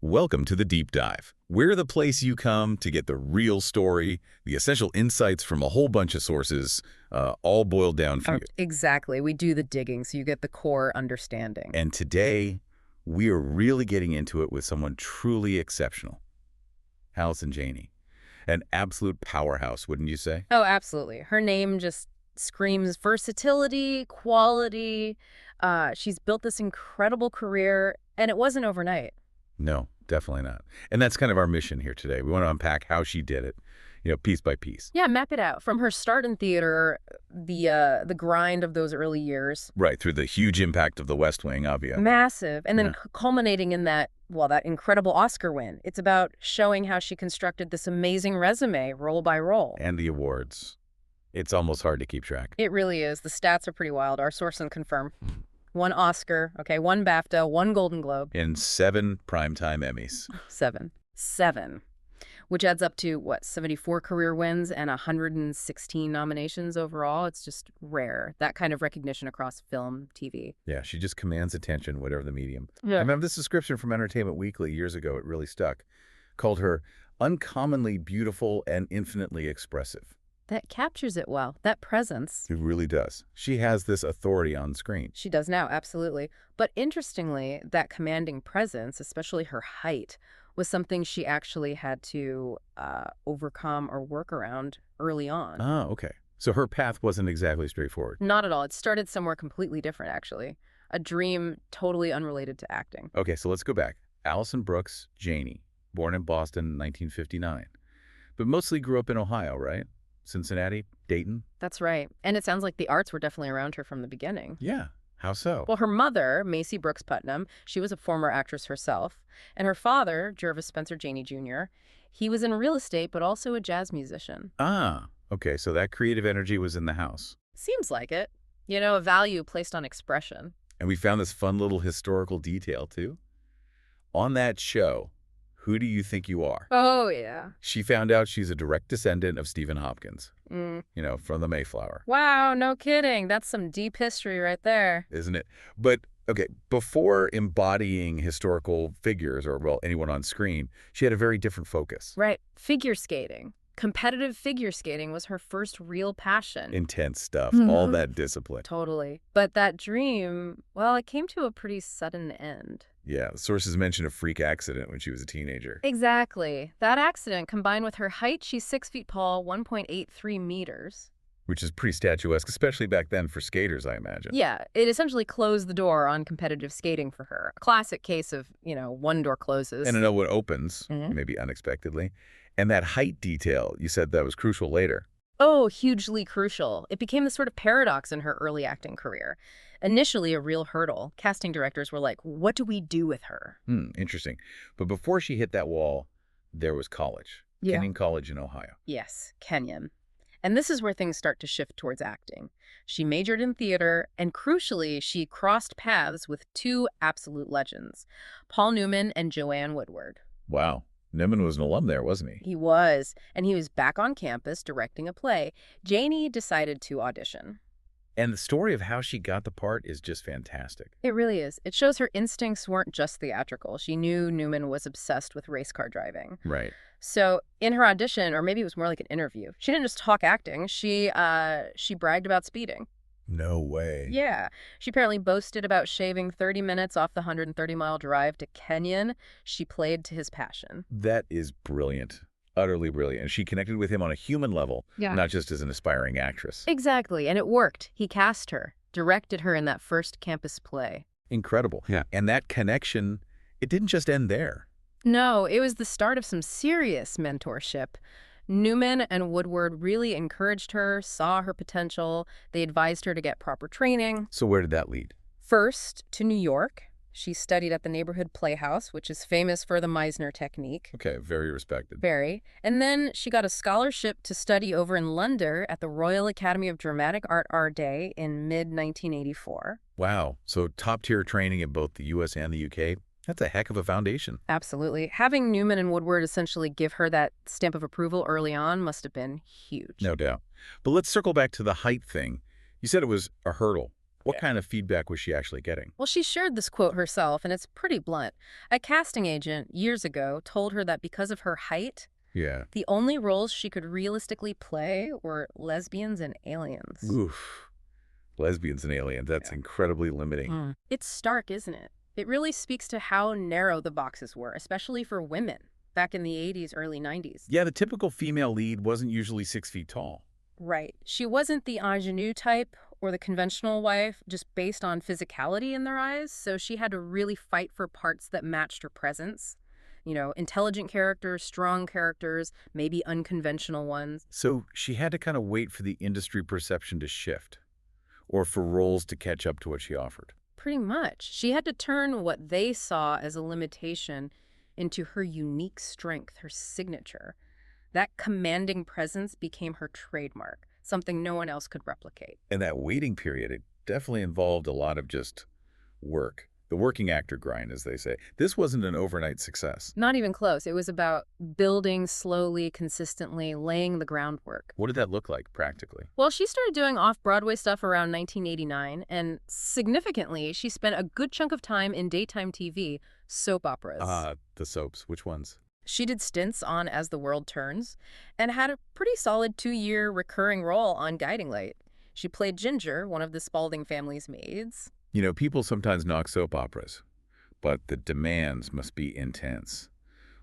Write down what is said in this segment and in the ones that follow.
Welcome to the Deep Dive. We're the place you come to get the real story, the essential insights from a whole bunch of sources, all boiled down for you. Exactly. We do the digging so you get the core understanding. And today, we are really getting into it with someone truly exceptional. Allison Janney. An absolute powerhouse, wouldn't you say? Oh, absolutely. Her name just screams versatility, quality. She's built this incredible career, and it wasn't overnight. No, definitely not. And that's kind of our mission here today. We want to unpack how she did it, piece by piece. Yeah, map it out. From her start in theater, the grind of those early years. Right, through the huge impact of The West Wing, obviously. Massive. And then culminating in that incredible Oscar win. It's about showing how she constructed this amazing resume, role by role. And the awards. It's almost hard to keep track. It really is. The stats are pretty wild. Our sources confirm. 1 Oscar, 1 BAFTA, 1 Golden Globe. And 7 Primetime Emmys. 7. Which adds up to, 74 career wins and 116 nominations overall. It's just rare. That kind of recognition across film, TV. Yeah, she just commands attention, whatever the medium. Yeah. I remember this description from Entertainment Weekly years ago. It really stuck. Called her uncommonly beautiful and infinitely expressive. That captures it well. That presence. It really does. She has this authority on screen. She does now, absolutely. But interestingly, that commanding presence, especially her height, was something she actually had to overcome or work around early on. Ah, okay. So her path wasn't exactly straightforward. Not at all. It started somewhere completely different, actually. A dream totally unrelated to acting. Okay, so let's go back. Allison Brooks Janney, born in Boston in 1959. But mostly grew up in Ohio, right? Cincinnati, Dayton? That's right. And it sounds like the arts were definitely around her from the beginning. Yeah. How so? Well, her mother, Macy Brooks Putnam, she was a former actress herself. And her father, Jervis Spencer Janney Jr., he was in real estate, but also a jazz musician. Ah, okay. So that creative energy was in the house. Seems like it. A value placed on expression. And we found this fun little historical detail, too. On that show, Who Do You Think You Are? Oh, yeah. She found out she's a direct descendant of Stephen Hopkins, from the Mayflower. Wow, no kidding. That's some deep history right there. Isn't it? But, okay, before embodying historical figures or, anyone on screen, she had a very different focus. Right. Figure skating. Competitive figure skating was her first real passion. Intense stuff, all that discipline. Totally. But that dream, it came to a pretty sudden end. Yeah, sources mention a freak accident when she was a teenager. Exactly. That accident, combined with her height, she's 6 feet tall, 1.83 meters. Which is pretty statuesque, especially back then for skaters, I imagine. Yeah, it essentially closed the door on competitive skating for her. A classic case of, one door closes. And another one opens, maybe unexpectedly. And that height detail, you said that was crucial later. Oh, hugely crucial. It became the sort of paradox in her early acting career. Initially a real hurdle. Casting directors were like, what do we do with her? Interesting. But before she hit that wall, there was college. Yeah. Kenyon College in Ohio. Yes, Kenyon. And this is where things start to shift towards acting. She majored in theater, and crucially, she crossed paths with 2 absolute legends, Paul Newman and Joanne Woodward. Wow. Newman was an alum there, wasn't he? He was, and he was back on campus directing a play. Janney decided to audition. And the story of how she got the part is just fantastic. It really is. It shows her instincts weren't just theatrical. She knew Newman was obsessed with race car driving. Right. So in her audition, or maybe it was more like an interview, she didn't just talk acting. She bragged about speeding. No way. Yeah. She apparently boasted about shaving 30 minutes off the 130-mile drive to Kenyon. She played to his passion. That is brilliant. Utterly brilliant. And she connected with him on a human level, not just as an aspiring actress. Exactly. And it worked. He cast her, directed her in that first campus play. Incredible. Yeah. And that connection, it didn't just end there. No, it was the start of some serious mentorship. Newman and Woodward really encouraged her, saw her potential. They advised her to get proper training. So where did that lead? First, to New York. She studied at the neighborhood playhouse, which is famous for the Meisner technique. Okay, very respected. Very. And then she got a scholarship to study over in London at the Royal Academy of Dramatic Art Ardèche in mid-1984. Wow. So top-tier training in both the U.S. and the U.K.? That's a heck of a foundation. Absolutely. Having Newman and Woodward essentially give her that stamp of approval early on must have been huge. No doubt. But let's circle back to the height thing. You said it was a hurdle. What kind of feedback was she actually getting? Well, she shared this quote herself, and it's pretty blunt. A casting agent years ago told her that because of her height, Yeah. the only roles she could realistically play were lesbians and aliens. Oof. Lesbians and aliens. That's incredibly limiting. It's stark, isn't it? It really speaks to how narrow the boxes were, especially for women back in the 80s, early 90s. Yeah, the typical female lead wasn't usually 6 feet tall. Right. She wasn't the ingenue type or the conventional wife, just based on physicality in their eyes, so she had to really fight for parts that matched her presence. You know, intelligent characters, strong characters, maybe unconventional ones. So she had to kind of wait for the industry perception to shift, or for roles to catch up to what she offered. Pretty much. She had to turn what they saw as a limitation into her unique strength, her signature. That commanding presence became her trademark, something no one else could replicate. And that waiting period, it definitely involved a lot of just work. The working actor grind, as they say. This wasn't an overnight success. Not even close. It was about building slowly, consistently, laying the groundwork. What did that look like practically? Well, she started doing off-Broadway stuff around 1989, and significantly, she spent a good chunk of time in daytime TV, soap operas. The soaps. Which ones? She did stints on As the World Turns, and had a pretty solid 2-year recurring role on Guiding Light. She played Ginger, one of the Spalding family's maids. You know, people sometimes knock soap operas, but the demands must be intense.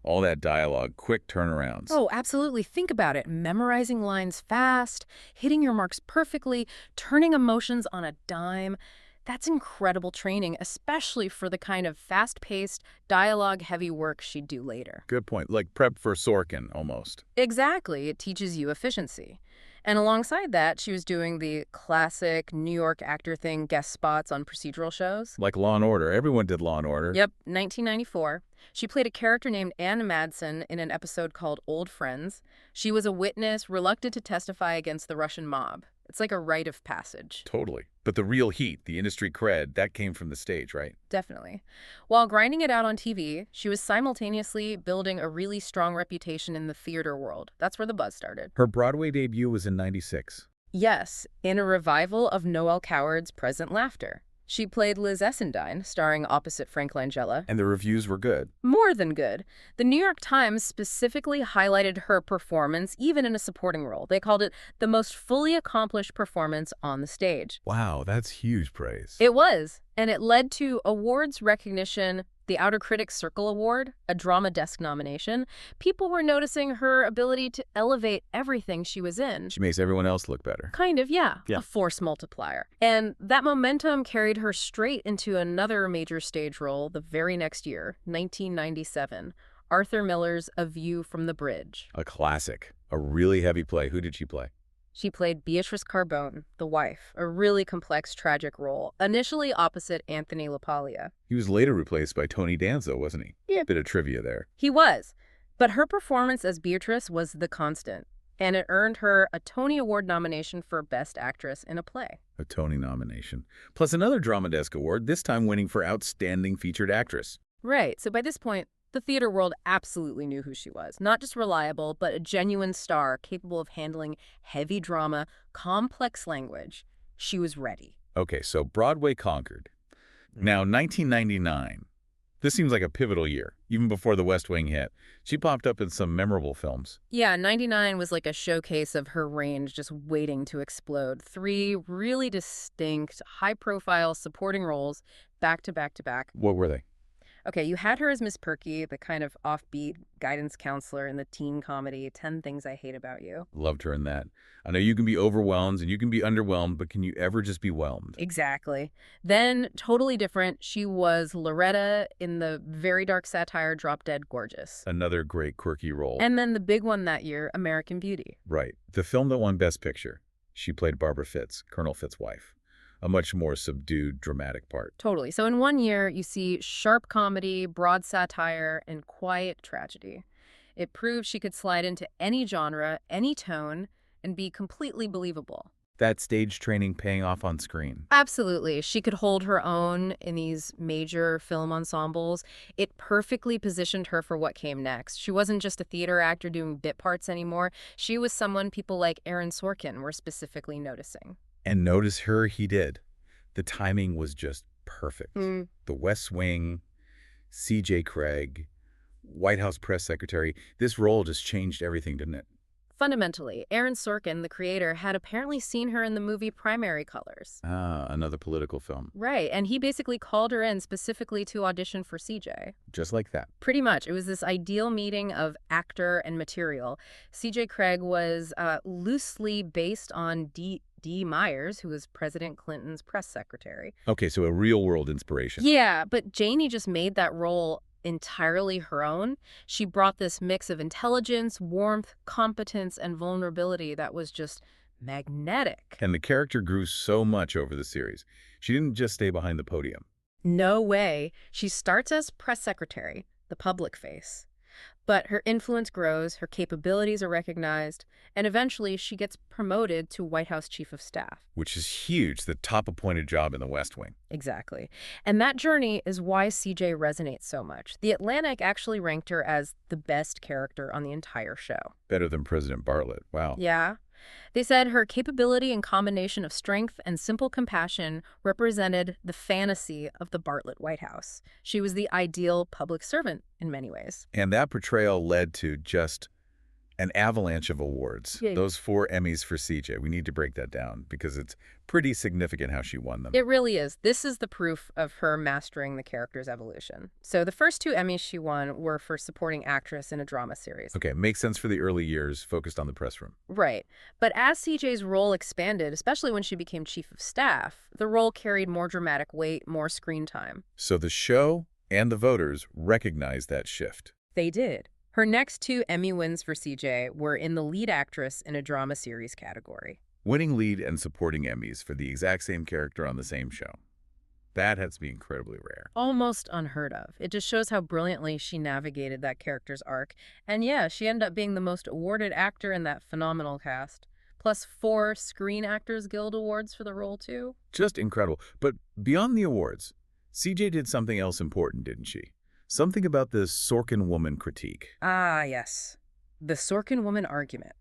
All that dialogue, quick turnarounds. Oh, absolutely. Think about it. Memorizing lines fast, hitting your marks perfectly, turning emotions on a dime. That's incredible training, especially for the kind of fast-paced, dialogue-heavy work she'd do later. Good point. Like prep for Sorkin, almost. Exactly. It teaches you efficiency. And alongside that, she was doing the classic New York actor thing, guest spots on procedural shows. Like Law & Order. Everyone did Law & Order. Yep, 1994. She played a character named Ann Madsen in an episode called Old Friends. She was a witness, reluctant to testify against the Russian mob. It's like a rite of passage. Totally. But the real heat, the industry cred, that came from the stage, right? Definitely. While grinding it out on TV, she was simultaneously building a really strong reputation in the theater world. That's where the buzz started. Her Broadway debut was in '96. Yes, in a revival of Noel Coward's Present Laughter. She played Liz Essendine, starring opposite Frank Langella. And the reviews were good. More than good. The New York Times specifically highlighted her performance, even in a supporting role. They called it the most fully accomplished performance on the stage. Wow, that's huge praise. It was, and it led to awards recognition, the Outer Critics Circle Award, a Drama Desk nomination. People were noticing her ability to elevate everything she was in. She makes everyone else look better. Kind of, yeah. Yeah. A force multiplier. And that momentum carried her straight into another major stage role the very next year, 1997, Arthur Miller's A View from the Bridge. A classic. A really heavy play. Who did she play? She played Beatrice Carbone, the wife, a really complex, tragic role, initially opposite Anthony LaPaglia. He was later replaced by Tony Danza, wasn't he? Yeah. Bit of trivia there. He was, but her performance as Beatrice was the constant, and it earned her a Tony Award nomination for Best Actress in a Play. A Tony nomination. Plus another Drama Desk Award, this time winning for Outstanding Featured Actress. Right, so by this point, the theater world absolutely knew who she was. Not just reliable, but a genuine star capable of handling heavy drama, complex language. She was ready. Okay, so Broadway conquered. Now, 1999. This seems like a pivotal year, even before The West Wing hit. She popped up in some memorable films. Yeah, 99 was like a showcase of her range just waiting to explode. 3 really distinct, high-profile supporting roles back to back to back. What were they? Okay, you had her as Miss Perky, the kind of offbeat guidance counselor in the teen comedy 10 Things I Hate About You. Loved her in that. I know you can be overwhelmed and you can be underwhelmed, but can you ever just be whelmed? Exactly. Then, totally different, she was Loretta in the very dark satire Drop Dead Gorgeous. Another great quirky role. And then the big one that year, American Beauty. Right. The film that won Best Picture. She played Barbara Fitz, Colonel Fitz's wife. A much more subdued, dramatic part. Totally. So in one year, you see sharp comedy, broad satire, and quiet tragedy. It proved she could slide into any genre, any tone, and be completely believable. That stage training paying off on screen. Absolutely. She could hold her own in these major film ensembles. It perfectly positioned her for what came next. She wasn't just a theater actor doing bit parts anymore. She was someone people like Aaron Sorkin were specifically noticing. And notice her he did. The timing was just perfect. Mm. The West Wing, C.J. Cregg, White House press secretary. This role just changed everything, didn't it? Fundamentally, Aaron Sorkin, the creator, had apparently seen her in the movie Primary Colors. Ah, another political film. Right, and he basically called her in specifically to audition for CJ. Just like that. Pretty much. It was this ideal meeting of actor and material. CJ Cregg was loosely based on D. Myers, who was President Clinton's press secretary. Okay, so a real-world inspiration. Yeah, but Janney just made that role entirely her own. She brought this mix of intelligence, warmth, competence, and vulnerability that was just magnetic. And the character grew so much over the series. She didn't just stay behind the podium. No way. She starts as press secretary, the public face. But her influence grows, her capabilities are recognized, and eventually she gets promoted to White House Chief of Staff. Which is huge, the top appointed job in the West Wing. Exactly. And that journey is why CJ resonates so much. The Atlantic actually ranked her as the best character on the entire show. Better than President Bartlett. Wow. Yeah. They said her capability and combination of strength and simple compassion represented the fantasy of the Bartlett White House. She was the ideal public servant in many ways. And that portrayal led to just an avalanche of awards. Yeah. Those 4 Emmys for CJ. We need to break that down because it's pretty significant how she won them. It really is. This is the proof of her mastering the character's evolution. So the first 2 Emmys she won were for supporting actress in a drama series. Okay, makes sense for the early years, focused on the press room. Right. But as CJ's role expanded, especially when she became chief of staff, the role carried more dramatic weight, more screen time. So the show and the voters recognized that shift. They did. Her next 2 Emmy wins for CJ were in the lead actress in a drama series category. Winning lead and supporting Emmys for the exact same character on the same show. That has to be incredibly rare. Almost unheard of. It just shows how brilliantly she navigated that character's arc. And yeah, she ended up being the most awarded actor in that phenomenal cast. Plus 4 Screen Actors Guild Awards for the role, too. Just incredible. But beyond the awards, CJ did something else important, didn't she? Something about the Sorkin woman critique. Ah, yes. The Sorkin woman argument.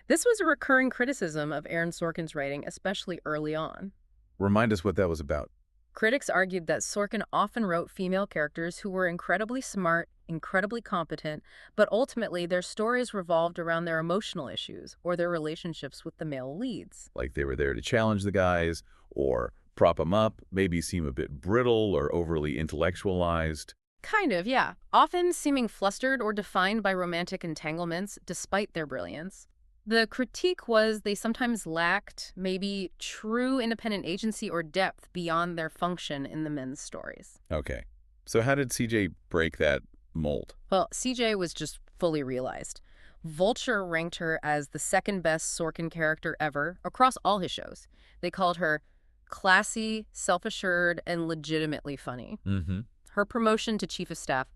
This was a recurring criticism of Aaron Sorkin's writing, especially early on. Remind us what that was about. Critics argued that Sorkin often wrote female characters who were incredibly smart, incredibly competent, but ultimately their stories revolved around their emotional issues or their relationships with the male leads. Like they were there to challenge the guys or prop them up, maybe seem a bit brittle or overly intellectualized. Kind of, yeah. Often seeming flustered or defined by romantic entanglements despite their brilliance. The critique was they sometimes lacked maybe true independent agency or depth beyond their function in the men's stories. Okay. So how did CJ break that mold? Well, CJ was just fully realized. Vulture ranked her as the second best Sorkin character ever across all his shows. They called her classy, self-assured, and legitimately funny. Mm-hmm. Her promotion to chief of staff,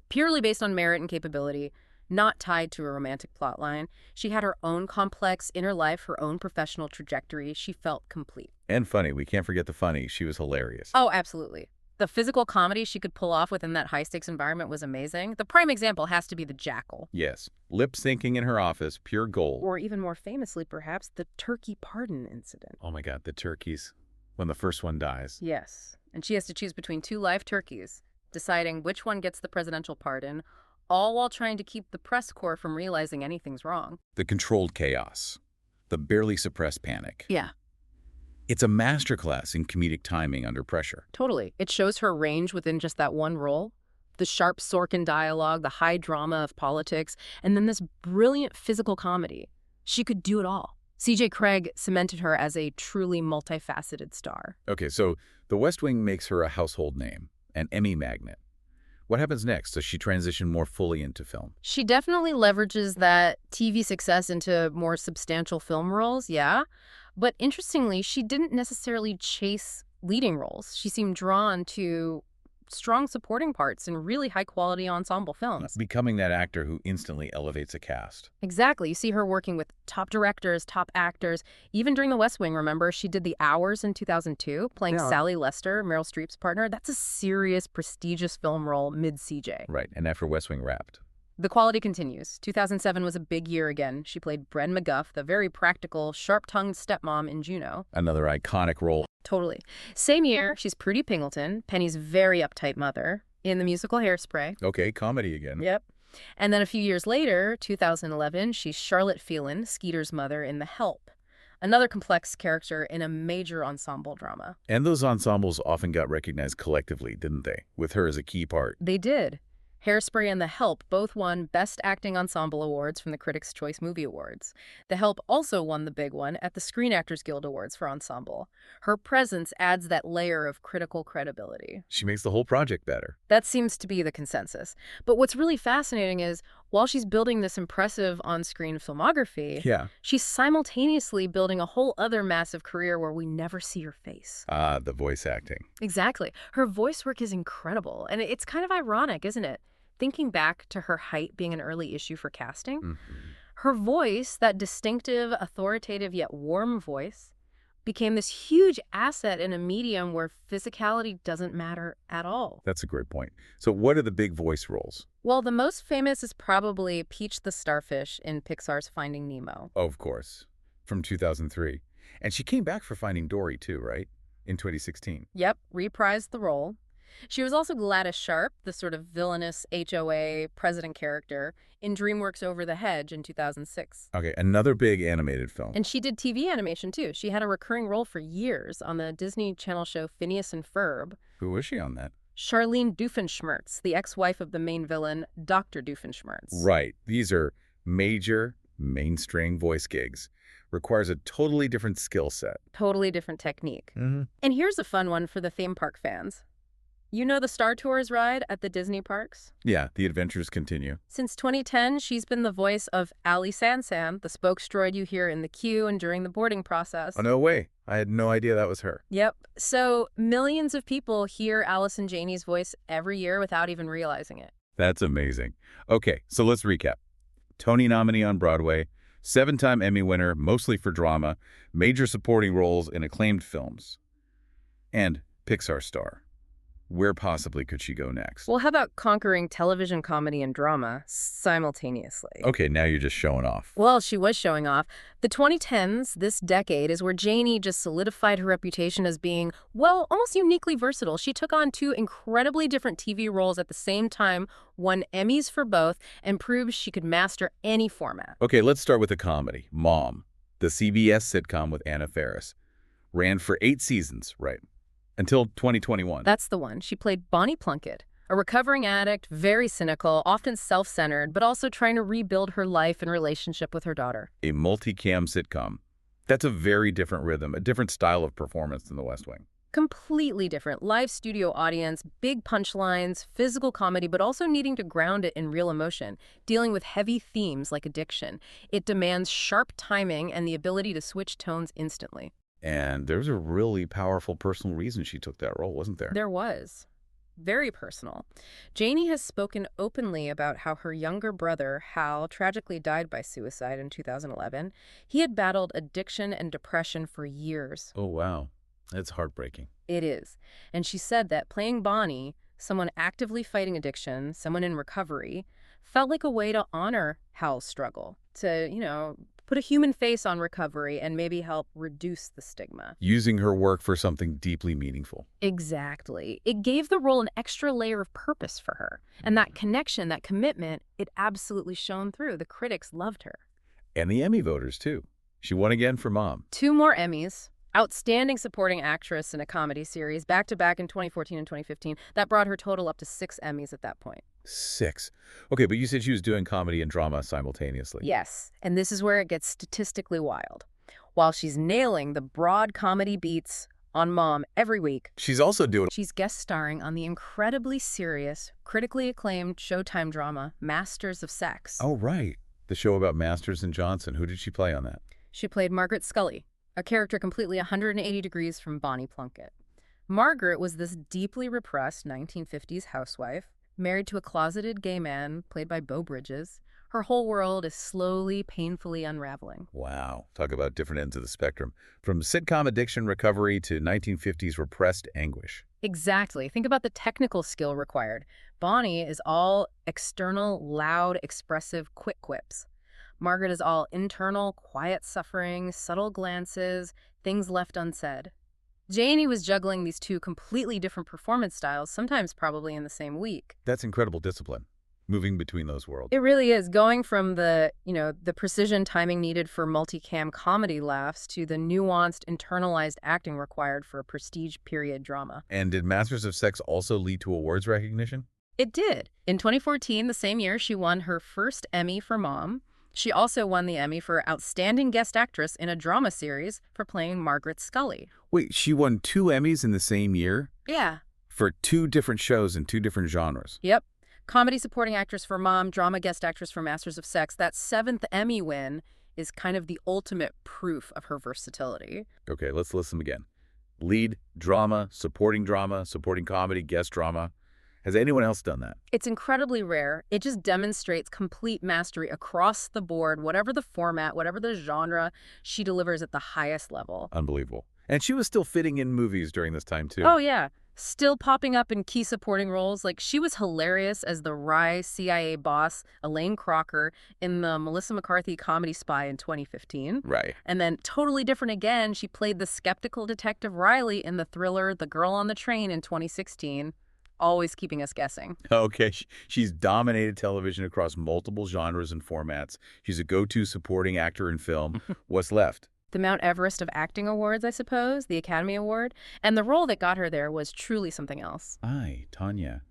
purely based on merit and capability, not tied to a romantic plotline. She had her own complex inner life, her own professional trajectory. She felt complete. And funny. We can't forget the funny. She was hilarious. Oh, absolutely. The physical comedy she could pull off within that high-stakes environment was amazing. The prime example has to be the Jackal. Yes. Lip syncing in her office, pure gold. Or even more famously, perhaps, the turkey pardon incident. Oh my God, the turkeys. When the first one dies. Yes. And she has to choose between 2 live turkeys, deciding which one gets the presidential pardon, all while trying to keep the press corps from realizing anything's wrong. The controlled chaos. The barely suppressed panic. Yeah. It's a masterclass in comedic timing under pressure. Totally. It shows her range within just that one role. The sharp Sorkin dialogue, the high drama of politics, and then this brilliant physical comedy. She could do it all. CJ Cregg cemented her as a truly multifaceted star. Okay, so The West Wing makes her a household name, an Emmy magnet. What happens next? Does she transition more fully into film? She definitely leverages that TV success into more substantial film roles, yeah. But interestingly, she didn't necessarily chase leading roles. She seemed drawn to strong supporting parts in really high-quality ensemble films. Becoming that actor who instantly elevates a cast. Exactly. You see her working with top directors, top actors. Even during The West Wing, remember, she did The Hours in 2002, playing Sally Lester, Meryl Streep's partner. That's a serious, prestigious film role mid-CJ. Right, and after West Wing wrapped. The quality continues. 2007 was a big year again. She played Bren McGuff, the very practical, sharp-tongued stepmom in Juno. Another iconic role. Totally. Same year, she's Prudy Pingleton, Penny's very uptight mother, in the musical Hairspray. Okay, comedy again. Yep. And then a few years later, 2011, she's Charlotte Phelan, Skeeter's mother in The Help. Another complex character in a major ensemble drama. And those ensembles often got recognized collectively, didn't they? With her as a key part. They did. Hairspray and The Help both won Best Acting Ensemble Awards from the Critics' Choice Movie Awards. The Help also won the big one at the Screen Actors Guild Awards for Ensemble. Her presence adds that layer of critical credibility. She makes the whole project better. That seems to be the consensus. But what's really fascinating is, while she's building this impressive on-screen filmography, she's simultaneously building a whole other massive career where we never see her face. Ah, the voice acting. Exactly. Her voice work is incredible, and it's kind of ironic, isn't it? Thinking back to her height being an early issue for casting, her voice, that distinctive, authoritative yet warm voice, became this huge asset in a medium where physicality doesn't matter at all. That's a great point. So what are the big voice roles? Well, the most famous is probably Peach the Starfish in Pixar's Finding Nemo. Oh, of course, from 2003. And she came back for Finding Dory too, right? In 2016. Yep, reprised the role. She was also Gladys Sharp, the sort of villainous HOA president character, in DreamWorks' Over the Hedge in 2006. Okay, another big animated film. And she did TV animation, too. She had a recurring role for years on the Disney Channel show Phineas and Ferb. Who was she on that? Charlene Doofenshmirtz, the ex-wife of the main villain, Dr. Doofenshmirtz. Right. These are major, mainstream voice gigs. Requires a totally different skill set. Totally different technique. Mm-hmm. And here's a fun one for the theme park fans. You know the Star Tours ride at the Disney parks? Yeah, the adventures continue. Since 2010, she's been the voice of Ally Sansan, the spokes droid you hear in the queue and during the boarding process. Oh, no way. I had no idea that was her. Yep. So millions of people hear Allison Janney's voice every year without even realizing it. That's amazing. Okay, so let's recap. Tony nominee on Broadway, 7-time Emmy winner, mostly for drama, major supporting roles in acclaimed films, and Pixar star. Where possibly could she go next? Well, how about conquering television comedy and drama simultaneously? Okay, now you're just showing off. Well, she was showing off. The 2010s, this decade, is where Janney just solidified her reputation as being, well, almost uniquely versatile. She took on 2 incredibly different TV roles at the same time, won Emmys for both, and proved she could master any format. Okay, let's start with a comedy, Mom, the CBS sitcom with Anna Faris. Ran for 8 seasons, right? Until 2021. That's the one. She played Bonnie Plunkett, a recovering addict, very cynical, often self-centered, but also trying to rebuild her life and relationship with her daughter. A multi-cam sitcom. That's a very different rhythm, a different style of performance than The West Wing. Completely different. Live studio audience, big punchlines, physical comedy, but also needing to ground it in real emotion, dealing with heavy themes like addiction. It demands sharp timing and the ability to switch tones instantly. And there's a really powerful personal reason she took that role, wasn't there? There was. Very personal. Janney has spoken openly about how her younger brother, Hal, tragically died by suicide in 2011. He had battled addiction and depression for years. Oh, wow. That's heartbreaking. It is. And she said that playing Bonnie, someone actively fighting addiction, someone in recovery, felt like a way to honor Hal's struggle, to, put a human face on recovery and maybe help reduce the stigma. Using her work for something deeply meaningful. Exactly. It gave the role an extra layer of purpose for her. And that connection, that commitment, it absolutely shone through. The critics loved her. And the Emmy voters, too. She won again for Mom. 2 more Emmys. Outstanding supporting actress in a comedy series, back-to-back in 2014 and 2015. That brought her total up to 6 Emmys at that point. 6. Okay, but you said she was doing comedy and drama simultaneously. Yes, and this is where it gets statistically wild. While she's nailing the broad comedy beats on Mom every week, she's also doing... she's guest starring on the incredibly serious, critically acclaimed Showtime drama, Masters of Sex. Oh, right. The show about Masters and Johnson. Who did she play on that? She played Margaret Scully, a character completely 180 degrees from Bonnie Plunkett. Margaret was this deeply repressed 1950s housewife, Married to a closeted gay man, played by Beau Bridges, her whole world is slowly, painfully unraveling. Wow. Talk about different ends of the spectrum. From sitcom addiction recovery to 1950s repressed anguish. Exactly. Think about the technical skill required. Bonnie is all external, loud, expressive, quick quips. Margaret is all internal, quiet suffering, subtle glances, things left unsaid. Janney was juggling these two completely different performance styles, sometimes probably in the same week. That's incredible discipline, moving between those worlds. It really is, going from the precision timing needed for multicam comedy laughs to the nuanced, internalized acting required for a prestige period drama. And did Masters of Sex also lead to awards recognition? It did. In 2014, the same year, she won her first Emmy for Mom. She also won the Emmy for Outstanding Guest Actress in a Drama Series for playing Margaret Scully. Wait, she won 2 Emmys in the same year? Yeah. For 2 different shows in 2 different genres? Yep. Comedy Supporting Actress for Mom, Drama Guest Actress for Masters of Sex. That 7th Emmy win is kind of the ultimate proof of her versatility. Okay, let's list them again. Lead, drama, supporting comedy, guest drama. Has anyone else done that? It's incredibly rare. It just demonstrates complete mastery across the board, whatever the format, whatever the genre, she delivers at the highest level. Unbelievable. And she was still fitting in movies during this time, too. Oh, yeah. Still popping up in key supporting roles. Like, she was hilarious as the wry CIA boss, Elaine Crocker, in the Melissa McCarthy comedy Spy in 2015. Right. And then totally different again, she played the skeptical detective Riley in the thriller The Girl on the Train in 2016. Always keeping us guessing. Okay, she's dominated television across multiple genres and formats. She's a go-to supporting actor in film. What's left? The Mount Everest of acting awards, I suppose, the Academy Award. And the role that got her there was truly something else. Tonya,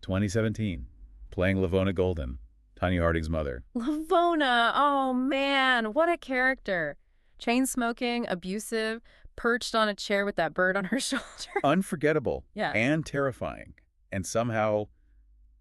2017, playing Lavona Golden, Tonya Harding's mother. Lavona, oh man, what a character. Chain-smoking, abusive, perched on a chair with that bird on her shoulder. Unforgettable. Yeah. And terrifying. And somehow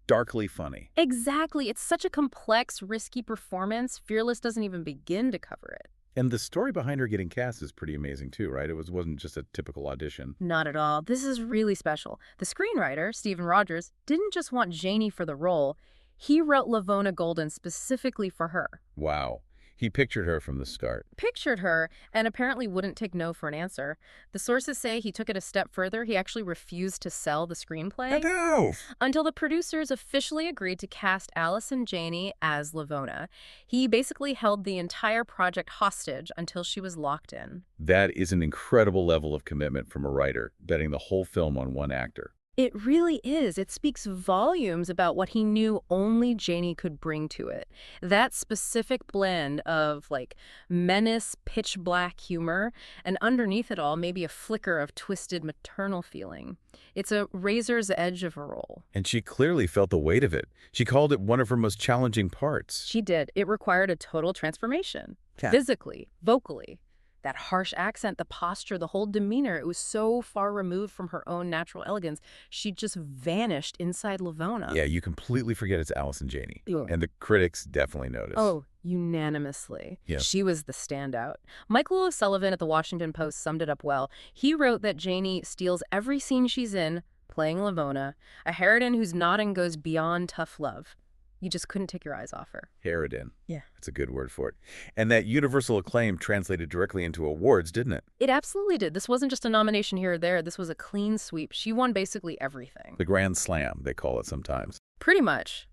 darkly funny. Exactly. It's such a complex, risky performance. Fearless doesn't even begin to cover it. And the story behind her getting cast is pretty amazing too, right? It wasn't just a typical audition. Not at all. This is really special. The screenwriter, Stephen Rogers, didn't just want Janney for the role. He wrote Lavona Golden specifically for her. Wow. He pictured her from the start. Pictured her, and apparently wouldn't take no for an answer. The sources say he took it a step further. He actually refused to sell the screenplay until the producers officially agreed to cast Allison Janney as Lavona. He basically held the entire project hostage until she was locked in. That is an incredible level of commitment from a writer, betting the whole film on one actor. It really is. It speaks volumes about what he knew only Janney could bring to it. That specific blend of, like, menace, pitch black humor, and underneath it all, maybe a flicker of twisted maternal feeling. It's a razor's edge of a role. And she clearly felt the weight of it. She called it one of her most challenging parts. She did. It required a total transformation. Yeah. Physically, vocally. That harsh accent, the posture, the whole demeanor, it was so far removed from her own natural elegance. She just vanished inside Lavona. Yeah, you completely forget it's Allison Janney. Yeah. And the critics definitely noticed. Oh, unanimously. Yeah. She was the standout. Michael O'Sullivan at the Washington Post summed it up well. He wrote that Janney steals every scene she's in, playing Lavona, a harridan whose nodding goes beyond tough love. You just couldn't take your eyes off her. Harridan. Yeah. That's a good word for it. And that universal acclaim translated directly into awards, didn't it? It absolutely did. This wasn't just a nomination here or there. This was a clean sweep. She won basically everything. The Grand Slam, they call it sometimes. Pretty much.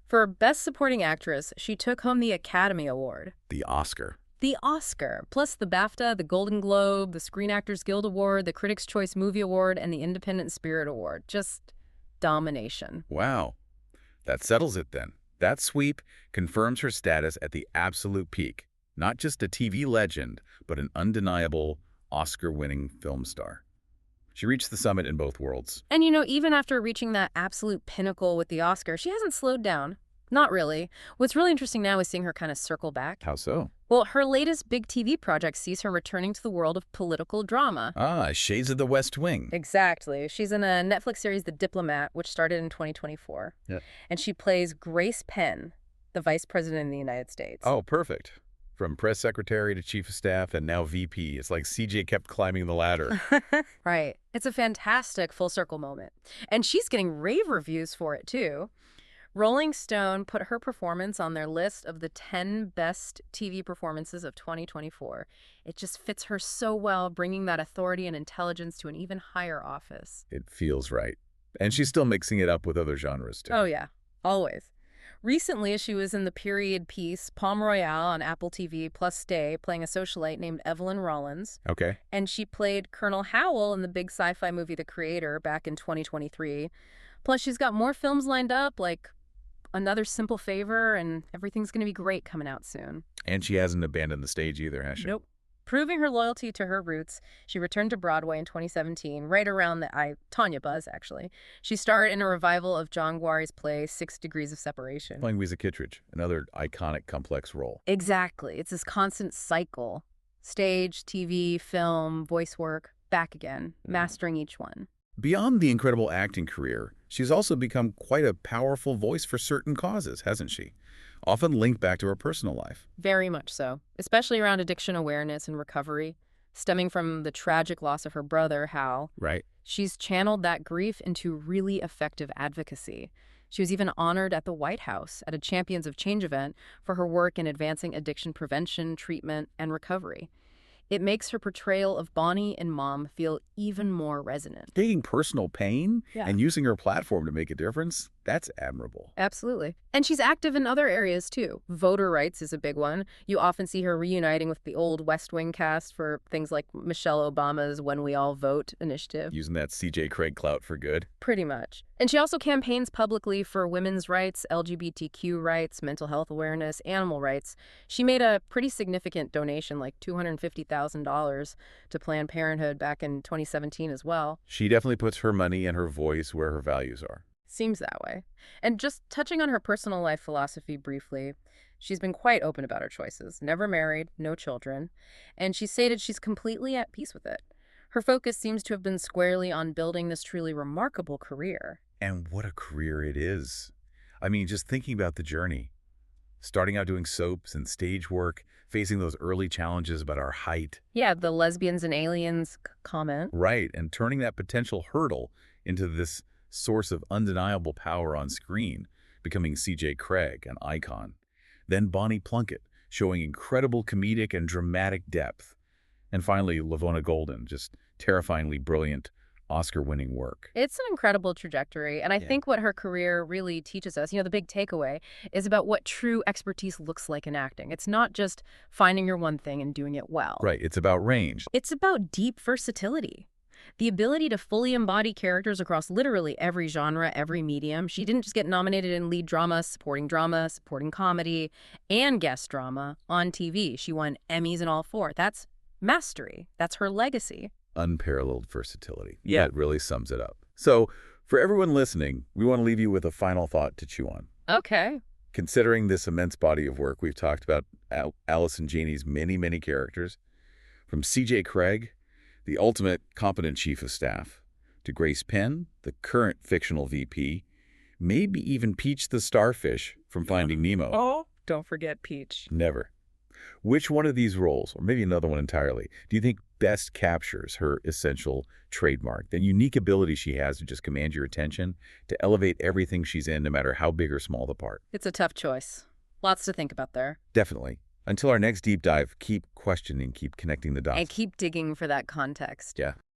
For Best Supporting Actress, she took home the Academy Award. The Oscar. The Oscar, plus the BAFTA, the Golden Globe, the Screen Actors Guild Award, the Critics' Choice Movie Award, and the Independent Spirit Award. Just domination. Wow. That settles it then. That sweep confirms her status at the absolute peak. Not just a TV legend, but an undeniable Oscar-winning film star. She reached the summit in both worlds. And even after reaching that absolute pinnacle with the Oscar, she hasn't slowed down. Not really. What's really interesting now is seeing her kind of circle back. How so? Well, her latest big TV project sees her returning to the world of political drama. Shades of the West Wing. Exactly. She's in a Netflix series, The Diplomat, which started in 2024. Yeah. And she plays Grace Penn, the Vice President of the United States. Oh, perfect. From press secretary to chief of staff and now VP. It's like CJ kept climbing the ladder. Right. It's a fantastic full circle moment. And she's getting rave reviews for it, too. Rolling Stone put her performance on their list of the 10 best TV performances of 2024. It just fits her so well, bringing that authority and intelligence to an even higher office. It feels right. And she's still mixing it up with other genres, too. Oh, yeah. Always. Recently, she was in the period piece Palm Royale on Apple TV plus Stay, playing a socialite named Evelyn Rollins. Okay. And she played Colonel Howell in the big sci-fi movie The Creator back in 2023. Plus, she's got more films lined up, like Another Simple Favor, and everything's going to be great coming out soon. And she hasn't abandoned the stage either, has she? Nope. Proving her loyalty to her roots, she returned to Broadway in 2017, right around the Tonya buzz, actually. She starred in a revival of John Guary's play 6 Degrees of Separation. Playing Weeza Kittredge, another iconic, complex role. Exactly. It's this constant cycle. Stage, TV, film, voice work, back again, mastering each one. Beyond the incredible acting career, she's also become quite a powerful voice for certain causes, hasn't she? Often linked back to her personal life. Very much so, especially around addiction awareness and recovery, stemming from the tragic loss of her brother, Hal. Right. She's channeled that grief into really effective advocacy. She was even honored at the White House at a Champions of Change event for her work in advancing addiction prevention, treatment, and recovery. It makes her portrayal of Bonnie and Mom feel even more resonant. Taking personal pain Yeah. and using her platform to make a difference, that's admirable. Absolutely. And she's active in other areas, too. Voter rights is a big one. You often see her reuniting with the old West Wing cast for things like Michelle Obama's When We All Vote initiative. Using that CJ Cregg clout for good. Pretty much. And she also campaigns publicly for women's rights, LGBTQ rights, mental health awareness, animal rights. She made a pretty significant donation, like $250,000, to Planned Parenthood back in 2017 as well. She definitely puts her money and her voice where her values are. Seems that way. And just touching on her personal life philosophy briefly, she's been quite open about her choices. Never married, no children. And she stated she's completely at peace with it. Her focus seems to have been squarely on building this truly remarkable career. And what a career it is. I mean, just thinking about the journey. Starting out doing soaps and stage work, facing those early challenges about our height. Yeah, the lesbians and aliens comment. Right, and turning that potential hurdle into this source of undeniable power on screen, becoming CJ Cregg, an icon. Then Bonnie Plunkett, showing incredible comedic and dramatic depth. And finally, Lavona Golden, just terrifyingly brilliant, Oscar-winning work. It's an incredible trajectory, and I think what her career really teaches us, the big takeaway, is about what true expertise looks like in acting. It's not just finding your one thing and doing it well. Right, it's about range. It's about deep versatility. The ability to fully embody characters across literally every genre, every medium. She didn't just get nominated in lead drama, supporting comedy, and guest drama on TV. She won Emmys in all 4. That's mastery. That's her legacy. Unparalleled versatility. Yeah. That really sums it up. So, for everyone listening, we want to leave you with a final thought to chew on. Okay. Considering this immense body of work, we've talked about Allison Janney's many, many characters, from CJ Cregg, the ultimate competent chief of staff, to Grace Penn, the current fictional VP, maybe even Peach the starfish from Finding Nemo. Oh, don't forget Peach. Never. Which one of these roles, or maybe another one entirely, do you think best captures her essential trademark, that unique ability she has to just command your attention, to elevate everything she's in, no matter how big or small the part? It's a tough choice. Lots to think about there. Definitely. Until our next deep dive, keep questioning, keep connecting the dots. And keep digging for that context. Yeah.